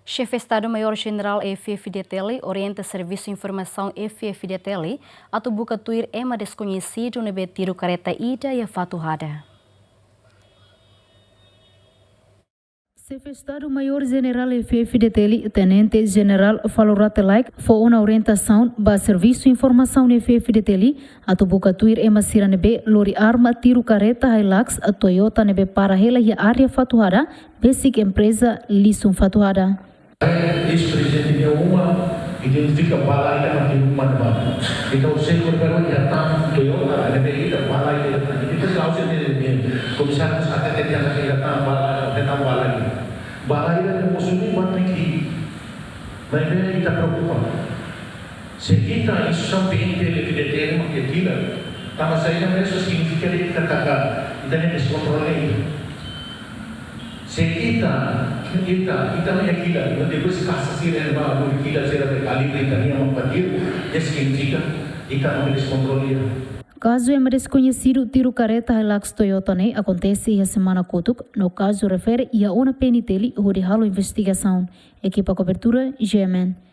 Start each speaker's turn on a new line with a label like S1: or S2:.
S1: Chefe Estadu Maior Jeneral F-FDTL orienta Servisu Informasaun F-FDTL atau buka tuir deskoñesidu nebe tiru kareta ida e Fatuhada.
S2: Xefe Estadu Maior Jeneral F-FDTL, Tenente Jeneral Fatuhada for uma orientação ba Servisu Informasaun F-FDTL atau buka tuir sira nebe lori arma tiru kareta Hilux Toyota nebe para hela e área Fatuhada, basic empresa lisum Fatuhada.
S3: Ex-presidente dia uma identifica bala ida mati rumah depan. Kita usai korban datang Toyota ada ida bala ida datang. Kita tahu sendiri komisaris saat itu yang datang bala ida. Bala ida musuhnya buat negeri. Mereka kita preocupa. Sekitar isso são PNTL FDTL maquetila. Tama saída mesmo significa que kita kakak kita nem descontrole. Kita menyakilah, depois caça sirene baru kita será kali kita ni yang membantu, significa kita não descontrola.
S2: Caso é desconhecido tiru kareta Hilux Toyota ne acontece a semana kutuk, no caso refere a uma PNTL onde halo investigação, equipa cobertura GMN.